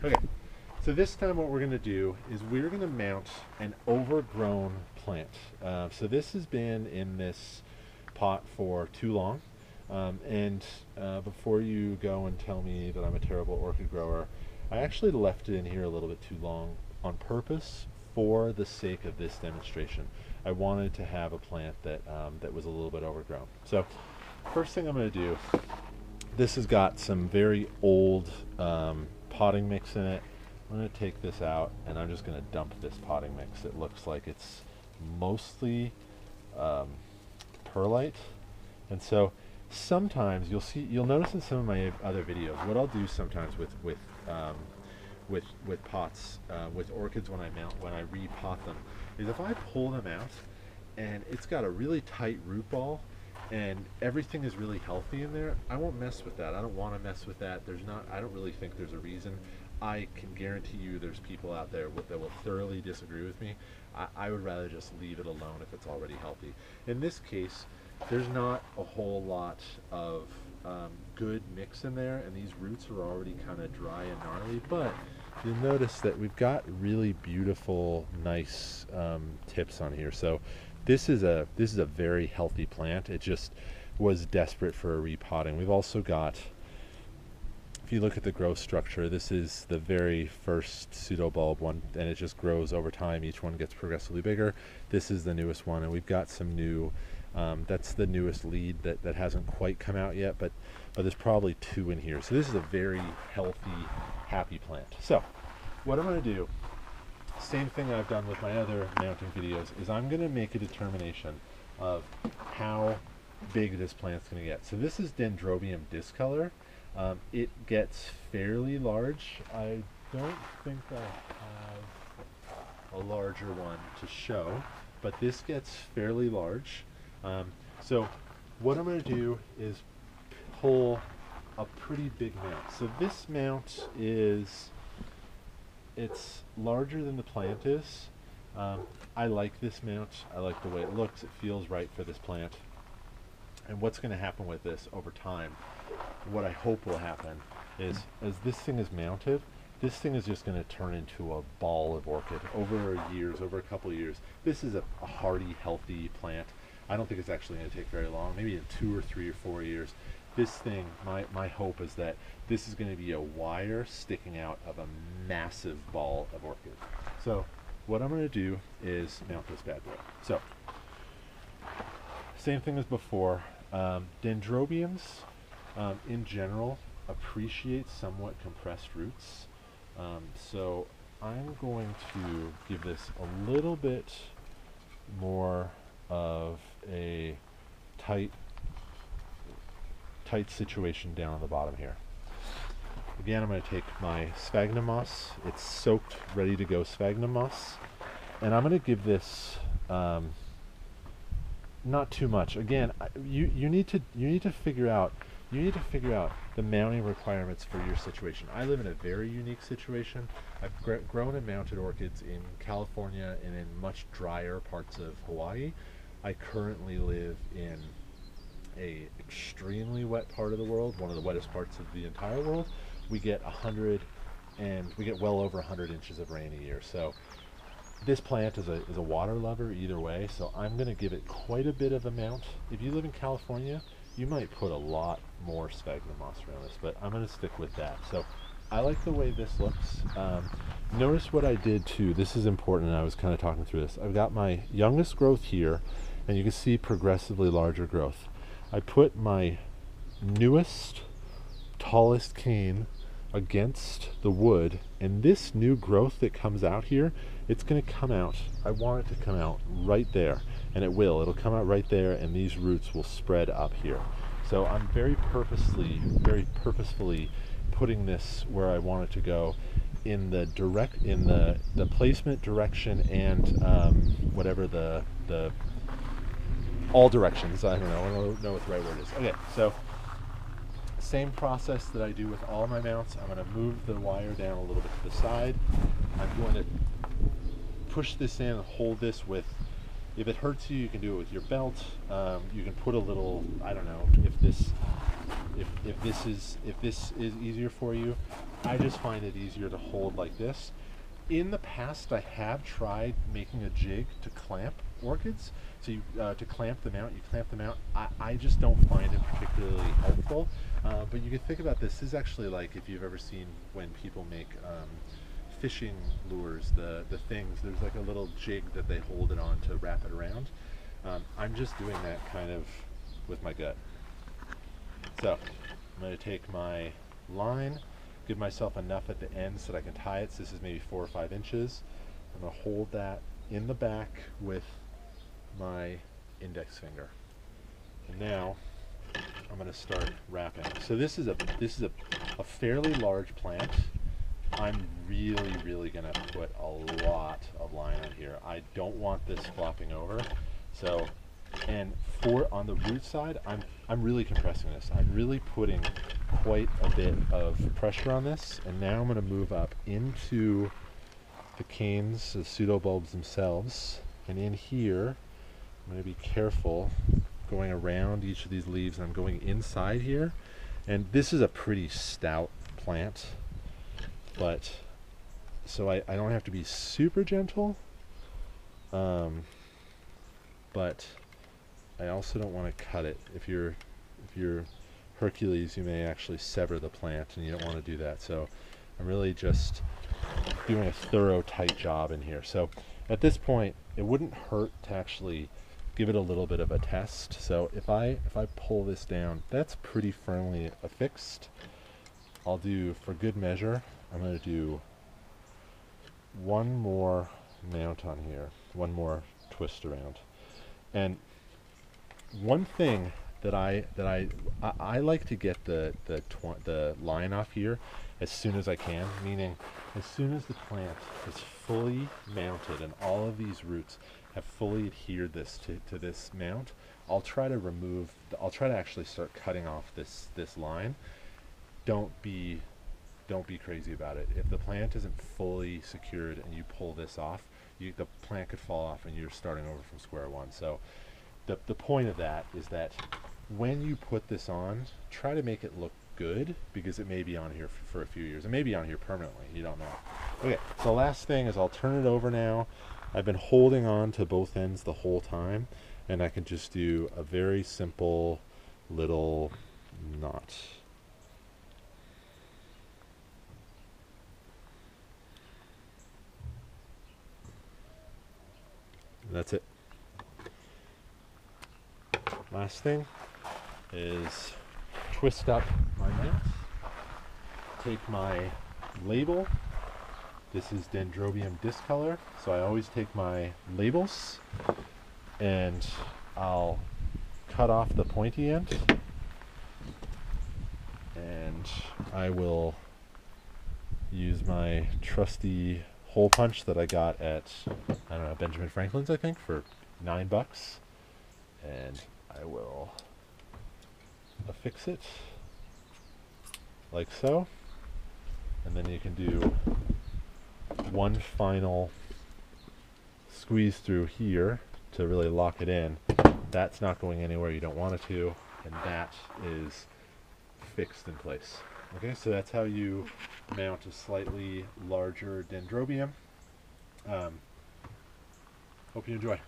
Okay, so this time what we're going to do is we're going to mount an overgrown plant. So this has been in this pot for too long. And before you go and tell me that I'm a terrible orchid grower, I actually left it in here a little bit too long on purpose for the sake of this demonstration. I wanted to have a plant that was a little bit overgrown. So first thing I'm going to do, this has got some very old potting mix in it. I'm going to take this out and I'm just going to dump this potting mix. It looks like it's mostly perlite, and so sometimes you'll notice in some of my other videos what I'll do sometimes with pots with orchids when I repot them is if I pull them out and it's got a really tight root ball and everything is really healthy in there, I won't mess with that. I don't want to mess with that. I don't really think there's a reason. I can guarantee you there's people out there that will thoroughly disagree with me. I would rather just leave it alone if it's already healthy. In this case, there's not a whole lot of good mix in there, and these roots are already kind of dry and gnarly, but you'll notice that we've got really beautiful, nice tips on here. So this is a very healthy plant. It just was desperate for a repotting. We've also got, if you look at the growth structure, this is the very first pseudobulb one, and it just grows over time. Each one gets progressively bigger. This is the newest one, and we've got some new, that's the newest lead that hasn't quite come out yet, but there's probably two in here. So this is a very healthy, happy plant. So what I'm going to do, same thing I've done with my other mounting videos, is I'm going to make a determination of how big this plant's going to get. So this is Dendrobium discolor. It gets fairly large. I don't think I have a larger one to show, but this gets fairly large. So what I'm going to do is pull a pretty big mount. So this mount it's larger than the plant is. I like this mount. I like the way it looks. It feels right for this plant. And what's going to happen with this over time, what I hope will happen is, as this thing is mounted, this thing is just going to turn into a ball of orchid over years, over a couple of years. This is a hardy, healthy plant. I don't think it's actually going to take very long, maybe in 2 or 3 or 4 years. This thing, my hope is that this is going to be a wire sticking out of a massive ball of orchid. So what I'm going to do is mount this bad boy. So same thing as before. Dendrobiums in general appreciate somewhat compressed roots. So I'm going to give this a little bit more of a tight situation down on the bottom here. Again, I'm going to take my sphagnum moss. It's soaked, ready to go sphagnum moss, and I'm going to give this not too much. Again, you need to figure out the mounting requirements for your situation. I live in a very unique situation. I've grown and mounted orchids in California and in much drier parts of Hawaii. I currently live in a extremely wet part of the world, one of the wettest parts of the entire world. We get well over 100 inches of rain a year. So this plant is a water lover either way, so I'm going to give it quite a bit of amount. If you live in California, you might put a lot more sphagnum moss around this, but I'm going to stick with that. So I like the way this looks. Notice what I did too. This is important, and I was kind of talking through this. I've got my youngest growth here, and you can see progressively larger growth. I put my newest, tallest cane against the wood, and this new growth that comes out here, it's going to come out. I want it to come out right there, and it will. It'll come out right there, and these roots will spread up here. So I'm very purposefully putting this where I want it to go, in the placement direction, and whatever the all directions. I don't know what the right word is. Okay, so same process that I do with all my mounts. I'm going to move the wire down a little bit to the side. I'm going to push this in and hold this with, if it hurts you, you can do it with your belt. You can put a little, I don't know, if this is easier for you, I just find it easier to hold like this. In the past, I have tried making a jig to clamp orchids. So you, to clamp them out, you clamp them out. I just don't find it particularly helpful. But you can think about this. This is actually like if you've ever seen when people make fishing lures, the things, there's like a little jig that they hold it on to wrap it around. I'm just doing that kind of with my gut. So I'm going to take my line, give myself enough at the end so that I can tie it. So this is maybe 4 or 5 inches. I'm going to hold that in the back with my index finger. And now I'm going to start wrapping. So this is a fairly large plant. I'm really going to put a lot of line on here. I don't want this flopping over. So, and on the root side, I'm really compressing this. I'm really putting quite a bit of pressure on this, and now I'm going to move up into the canes, the pseudobulbs themselves, and in here I'm going to be careful going around each of these leaves, and I'm going inside here. And this is a pretty stout plant, but so I don't have to be super gentle, but I also don't want to cut it. If you're Hercules, you may actually sever the plant, and you don't want to do that. So I'm really just doing a thorough, tight job in here. So at this point, it wouldn't hurt to actually give it a little bit of a test. So if I pull this down, that's pretty firmly affixed. I'll do, for good measure, I'm going to do one more mount on here, one more twist around. And one thing that I like to get the line off here as soon as I can, meaning as soon as the plant is fully mounted and all of these roots have fully adhered to this mount, I'll try to actually start cutting off this line. Don't be crazy about it. If the plant isn't fully secured and you pull this off, the plant could fall off and you're starting over from square one. So the point of that is that when you put this on, try to make it look good, because it may be on here for a few years. It may be on here permanently. You don't know. Okay, so last thing is I'll turn it over now. I've been holding on to both ends the whole time, and I can just do a very simple little knot. That's it. Last thing is twist up my mount. Take my label. This is Dendrobium discolor, so I always take my labels and I'll cut off the pointy end, and I will use my trusty hole punch that I got at, I don't know, Benjamin Franklin's, I think, for $9, and I will affix it like so, and then you can do one final squeeze through here to really lock it in. That's not going anywhere you don't want it to, and that is fixed in place. Okay, so that's how you mount a slightly larger Dendrobium. Hope you enjoy.